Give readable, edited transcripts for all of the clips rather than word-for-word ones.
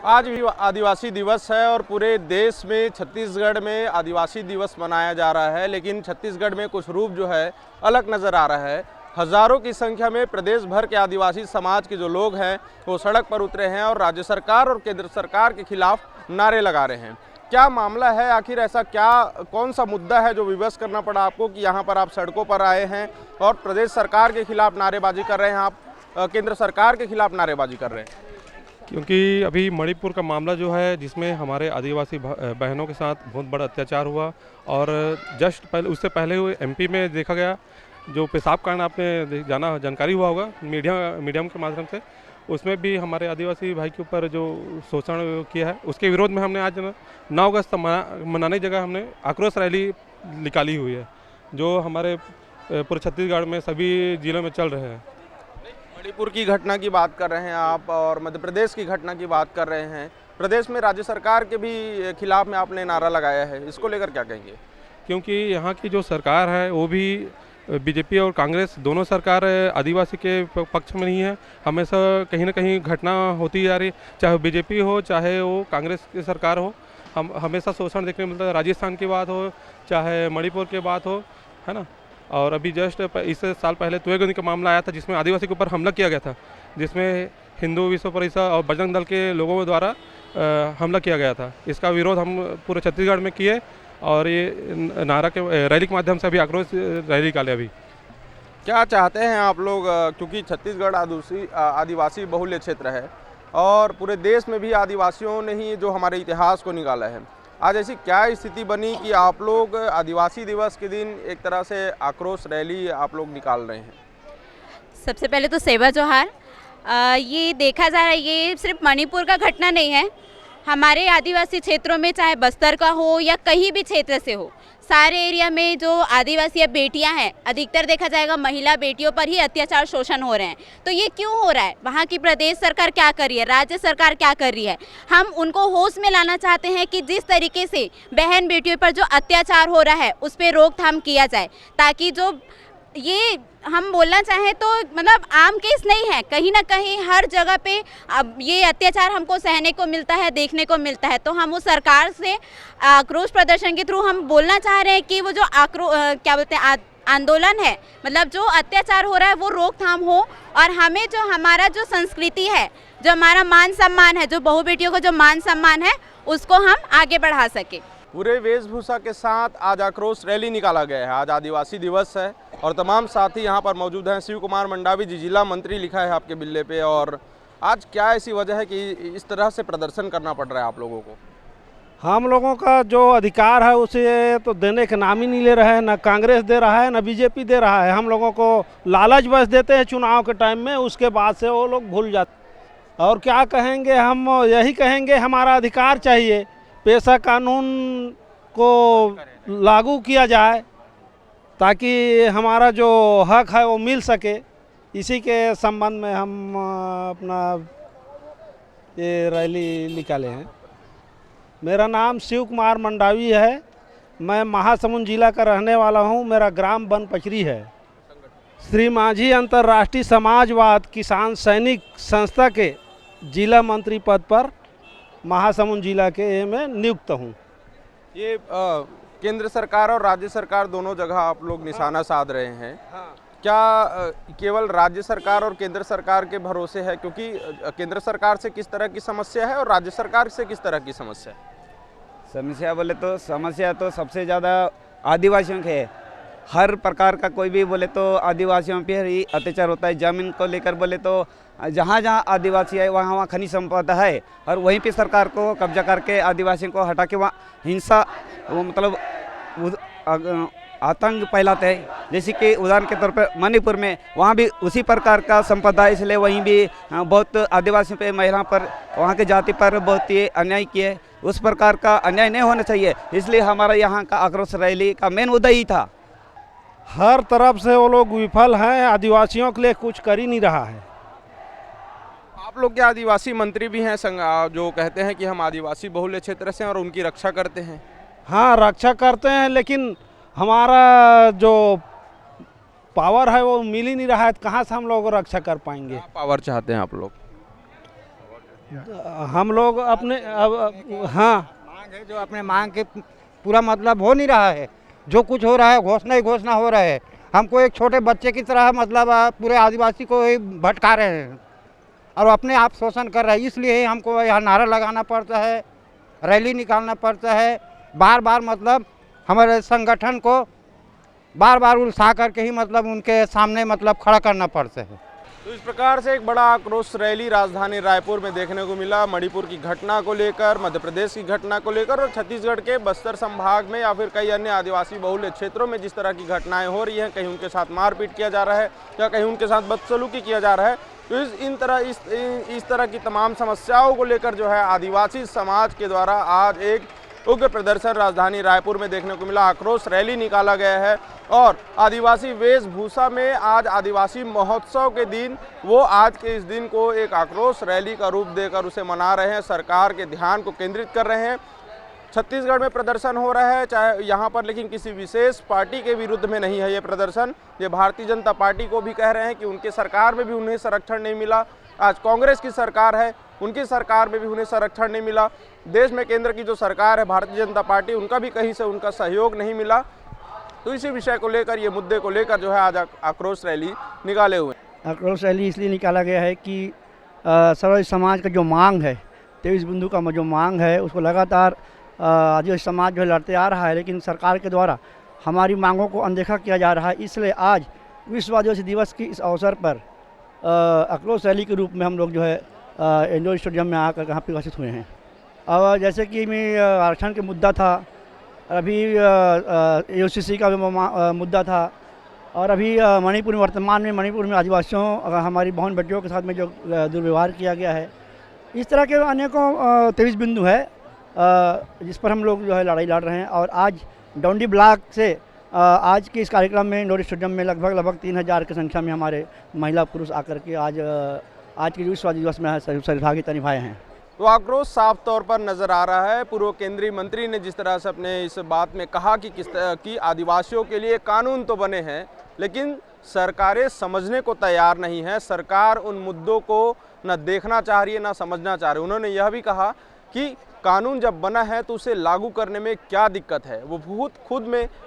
आज भी आदिवासी दिवस है और पूरे देश में छत्तीसगढ़ में आदिवासी दिवस मनाया जा रहा है, लेकिन छत्तीसगढ़ में कुछ रूप जो है अलग नज़र आ रहा है। हज़ारों की संख्या में प्रदेश भर के आदिवासी समाज के जो लोग हैं वो सड़क पर उतरे हैं और राज्य सरकार और केंद्र सरकार के खिलाफ नारे लगा रहे हैं। क्या मामला है, आखिर ऐसा क्या कौन सा मुद्दा है जो विवश करना पड़ा आपको कि यहाँ पर आप सड़कों पर आए हैं और प्रदेश सरकार के खिलाफ नारेबाजी कर रहे हैं, आप केंद्र सरकार के खिलाफ नारेबाजी कर रहे हैं? क्योंकि अभी मणिपुर का मामला जो है जिसमें हमारे आदिवासी बहनों के साथ बहुत बड़ा अत्याचार हुआ और जस्ट पहले उससे पहले हुए एमपी में देखा गया जो पेशाब कांड आपने जाना जानकारी हुआ होगा मीडियम के माध्यम से, उसमें भी हमारे आदिवासी भाई के ऊपर जो शोषण किया है उसके विरोध में हमने आज 9 अगस्त मनाने की जगह हमने आक्रोश रैली निकाली हुई है जो हमारे पूरे छत्तीसगढ़ में सभी जिलों में चल रहे हैं। मणिपुर की घटना की बात कर रहे हैं आप और मध्य प्रदेश की घटना की बात कर रहे हैं। प्रदेश में राज्य सरकार के भी खिलाफ में आपने नारा लगाया है, इसको लेकर क्या कहेंगे? क्योंकि यहाँ की जो सरकार है वो भी बीजेपी और कांग्रेस दोनों सरकार आदिवासी के पक्ष में नहीं है। हमेशा कहीं ना कहीं घटना होती जा रही, चाहे बीजेपी हो चाहे वो कांग्रेस की सरकार हो, हम हमेशा शोषण देखने मिलता है। राजस्थान की बात हो चाहे मणिपुर की बात हो, है ना। और अभी जस्ट इस साल पहले तुएगनी का मामला आया था जिसमें आदिवासी के ऊपर हमला किया गया था, जिसमें हिंदू विश्व परिषद और बजरंग दल के लोगों द्वारा हमला किया गया था। इसका विरोध हम पूरे छत्तीसगढ़ में किए और ये नारा के रैली के माध्यम से अभी आक्रोश रैली निकाले। अभी क्या चाहते हैं आप लोग, क्योंकि छत्तीसगढ़ आदिवासी बहुल्य क्षेत्र है और पूरे देश में भी आदिवासियों ने ही जो हमारे इतिहास को निकाला है, आज ऐसी क्या स्थिति बनी कि आप लोग आदिवासी दिवस के दिन एक तरह से आक्रोश रैली आप लोग निकाल रहे हैं? सबसे पहले तो सेवा जोहार। ये देखा जा रहा है ये सिर्फ मणिपुर का घटना नहीं है, हमारे आदिवासी क्षेत्रों में चाहे बस्तर का हो या कहीं भी क्षेत्र से हो, सारे एरिया में जो आदिवासी बेटियां हैं, अधिकतर देखा जाएगा महिला बेटियों पर ही अत्याचार शोषण हो रहे हैं। तो ये क्यों हो रहा है? वहाँ की प्रदेश सरकार क्या कर रही है, राज्य सरकार क्या कर रही है? हम उनको होश में लाना चाहते हैं कि जिस तरीके से बहन बेटियों पर जो अत्याचार हो रहा है उस पर रोकथाम किया जाए, ताकि जो ये हम बोलना चाहें तो मतलब आम केस नहीं है, कहीं ना कहीं हर जगह पे अब ये अत्याचार हमको सहने को मिलता है, देखने को मिलता है। तो हम उस सरकार से आक्रोश प्रदर्शन के थ्रू हम बोलना चाह रहे हैं कि वो जो क्या बोलते हैं आंदोलन है, मतलब जो अत्याचार हो रहा है वो रोकथाम हो और हमें जो हमारा जो संस्कृति है, जो हमारा मान सम्मान है, जो बहू बेटियों का जो मान सम्मान है उसको हम आगे बढ़ा सके। पूरे वेशभूषा के साथ आज आक्रोश रैली निकाला गया है। आज आदिवासी दिवस है और तमाम साथी यहाँ पर मौजूद हैं। शिव कुमार मंडावी जी, जिला मंत्री लिखा है आपके बिल्ले पे। और आज क्या ऐसी वजह है कि इस तरह से प्रदर्शन करना पड़ रहा है आप लोगों को? हम लोगों का जो अधिकार है उसे तो देने के नाम ही नहीं ले रहा है, ना कांग्रेस दे रहा है ना बीजेपी दे रहा है। हम लोगों को लालच बस देते हैं चुनाव के टाइम में, उसके बाद से वो लोग भूल जाते। और क्या कहेंगे, हम यही कहेंगे हमारा अधिकार चाहिए, पेशा कानून को लागू किया जाए ताकि हमारा जो हक है वो मिल सके। इसी के संबंध में हम अपना ये रैली निकाले हैं। मेरा नाम शिव कुमार मंडावी है, मैं महासमुंद जिला का रहने वाला हूँ। मेरा ग्राम बनपचरी है। श्री माझी अंतर्राष्ट्रीय समाजवाद किसान सैनिक संस्था के जिला मंत्री पद पर महासमुंद जिला के में नियुक्त हूँ। ये केंद्र सरकार और राज्य सरकार दोनों जगह आप लोग निशाना साध रहे हैं। क्या केवल राज्य सरकार और केंद्र सरकार के भरोसे है? क्योंकि केंद्र सरकार से किस तरह की समस्या है और राज्य सरकार से किस तरह की समस्या है? समस्या बोले तो समस्या तो सबसे ज़्यादा आदिवासियों की है। हर प्रकार का कोई भी बोले तो आदिवासियों पे ही अत्याचार होता है। ज़मीन को लेकर बोले तो जहाँ जहाँ आदिवासी है वहाँ वहाँ खनिज संपदा है और वहीं पे सरकार को कब्जा करके आदिवासियों को हटा के वहाँ हिंसा वो मतलब आतंक फैलाते हैं। जैसे कि उदाहरण के तौर पर मणिपुर में वहाँ भी उसी प्रकार का संपदा है, इसलिए वहीं भी बहुत आदिवासियों पे महिलाओं पर वहाँ के जाति पर बहुत ही अन्याय किए। उस प्रकार का अन्याय नहीं होना चाहिए, इसलिए हमारा यहाँ का आक्रोश रैली का मेन उद्देश्य ही था। हर तरफ से वो लोग विफल हैं, आदिवासियों के लिए कुछ कर ही नहीं रहा है। आप लोग के आदिवासी मंत्री भी हैं जो कहते हैं कि हम आदिवासी बहुल्य क्षेत्र से हैं और उनकी रक्षा करते हैं। हाँ, रक्षा करते हैं, लेकिन हमारा जो पावर है वो मिल ही नहीं रहा है। कहाँ से हम लोग रक्षा कर पाएंगे? पावर चाहते हैं आप लोग? हम लोग अपने हाँ मांग है जो अपने मांग के पूरा मतलब हो नहीं रहा है। जो कुछ हो रहा है घोषणा ही घोषणा हो रहा है। हमको एक छोटे बच्चे की तरह मतलब पूरे आदिवासी को ही भटका रहे हैं और अपने आप शोषण कर रहे हैं। इसलिए हमको यहाँ नारा लगाना पड़ता है, रैली निकालना पड़ता है, बार बार मतलब हमारे संगठन को बार बार उलझा करके ही मतलब उनके सामने मतलब खड़ा करना पड़ता है। तो इस प्रकार से एक बड़ा आक्रोश रैली राजधानी रायपुर में देखने को मिला, मणिपुर की घटना को लेकर, मध्य प्रदेश की घटना को लेकर और छत्तीसगढ़ के बस्तर संभाग में या फिर कई अन्य आदिवासी बहुल्य क्षेत्रों में जिस तरह की घटनाएं हो रही हैं, कहीं उनके साथ मारपीट किया जा रहा है या कहीं उनके साथ बदसलूकी किया जा रहा है। तो इस तरह की तमाम समस्याओं को लेकर जो है आदिवासी समाज के द्वारा आज एक उग्र प्रदर्शन राजधानी रायपुर में देखने को मिला। आक्रोश रैली निकाला गया है और आदिवासी वेशभूषा में आज आदिवासी महोत्सव के दिन वो आज के इस दिन को एक आक्रोश रैली का रूप देकर उसे मना रहे हैं, सरकार के ध्यान को केंद्रित कर रहे हैं। छत्तीसगढ़ में प्रदर्शन हो रहा है चाहे यहाँ पर, लेकिन किसी विशेष पार्टी के विरुद्ध में नहीं है ये प्रदर्शन। ये भारतीय जनता पार्टी को भी कह रहे हैं कि उनके सरकार में भी उन्हें संरक्षण नहीं मिला। आज कांग्रेस की सरकार है, उनकी सरकार में भी उन्हें संरक्षण नहीं मिला। देश में केंद्र की जो सरकार है भारतीय जनता पार्टी, उनका भी कहीं से उनका सहयोग नहीं मिला। तो इसी विषय को लेकर, ये मुद्दे को लेकर जो है आज आक्रोश रैली निकाले हुए। आक्रोश रैली इसलिए निकाला गया है कि सर्व समाज का जो मांग है, 23 बिंदु का जो मांग है, उसको लगातार आदिवासी समाज जो है लड़ते आ रहा है, लेकिन सरकार के द्वारा हमारी मांगों को अनदेखा किया जा रहा है। इसलिए आज विश्व आदिवासी दिवस की इस अवसर पर आक्रोश रैली के रूप में हम लोग जो है इंडोर स्टेडियम में आकर यहाँ पे उपस्थित हुए हैं। और जैसे कि मैं आरक्षण के मुद्दा था, अभी यूसीसी का मुद्दा था और अभी मणिपुर में, वर्तमान में मणिपुर में आदिवासियों हमारी बहन बेटियों के साथ में जो दुर्व्यवहार किया गया है, इस तरह के अनेकों 23 बिंदु है जिस पर हम लोग जो है लड़ाई लड़ रहे हैं। और आज डोंडी ब्लॉक से आज के इस कार्यक्रम में इंडोर स्टेडियम में लगभग 3000 की संख्या में हमारे महिला पुरुष आकर के आज के विश्व दिवस में सहभागिता निभाए हैं। तो आक्रोश साफ तौर पर नजर आ रहा है। पूर्व केंद्रीय मंत्री ने जिस तरह से अपने इस बात में कहा कि किस तरह की आदिवासियों के लिए कानून तो बने हैं, लेकिन सरकारें समझने को तैयार नहीं है। सरकार उन मुद्दों को न देखना चाह रही है, ना समझना चाह रही है। उन्होंने यह भी कहा कि कानून जब बना है तो उसे लागू करने में क्या दिक्कत है। वो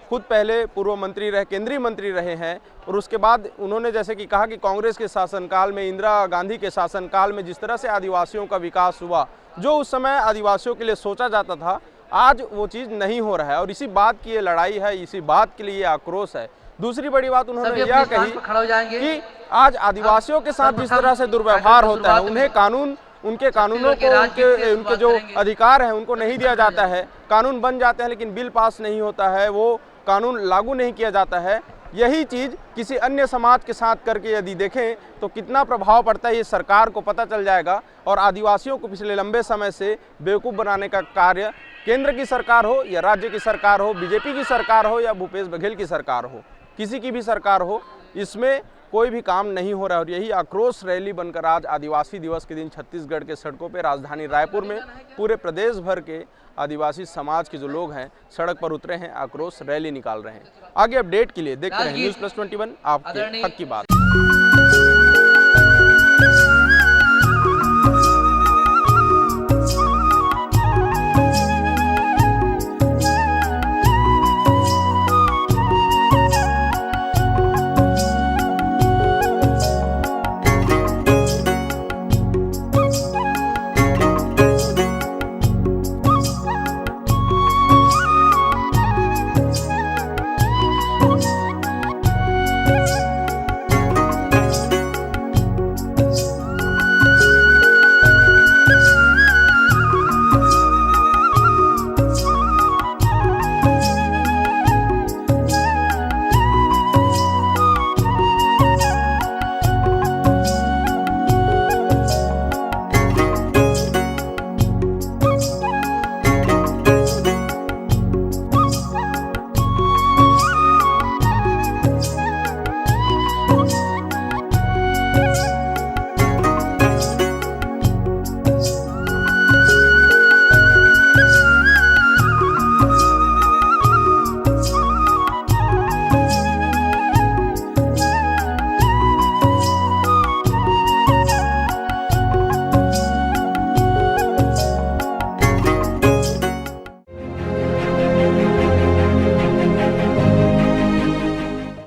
खुद पहले पूर्व मंत्री रहे, केंद्रीय मंत्री रहे हैं और उसके बाद उन्होंने जैसे कि कहा कि कांग्रेस के शासनकाल में, इंदिरा गांधी के शासनकाल में जिस तरह से आदिवासियों का विकास हुआ, जो उस समय आदिवासियों के लिए सोचा जाता था, आज वो चीज़ नहीं हो रहा है। और इसी बात की ये लड़ाई है, इसी बात के लिए आक्रोश है। दूसरी बड़ी बात उन्होंने यह कही कि आज आदिवासियों के साथ जिस तरह से दुर्व्यवहार होता है, उन्हें कानून, उनके कानूनों को, उनके जो अधिकार हैं उनको नहीं दिया जाता है। कानून बन जाते हैं लेकिन बिल पास नहीं होता है, वो कानून लागू नहीं किया जाता है। यही चीज़ किसी अन्य समाज के साथ करके यदि देखें तो कितना प्रभाव पड़ता है ये सरकार को पता चल जाएगा। और आदिवासियों को पिछले लंबे समय से बेवकूफ़ बनाने का कार्य केंद्र की सरकार हो या राज्य की सरकार हो, बीजेपी की सरकार हो या भूपेश बघेल की सरकार हो, किसी की भी सरकार हो, इसमें कोई भी काम नहीं हो रहा है। और यही आक्रोश रैली बनकर आज आदिवासी दिवस के दिन छत्तीसगढ़ के सड़कों पर, राजधानी रायपुर में पूरे प्रदेश भर के आदिवासी समाज के जो लोग हैं सड़क पर उतरे हैं, आक्रोश रैली निकाल रहे हैं। आगे अपडेट के लिए देखते रहें न्यूज़+21, आपके हक की बात।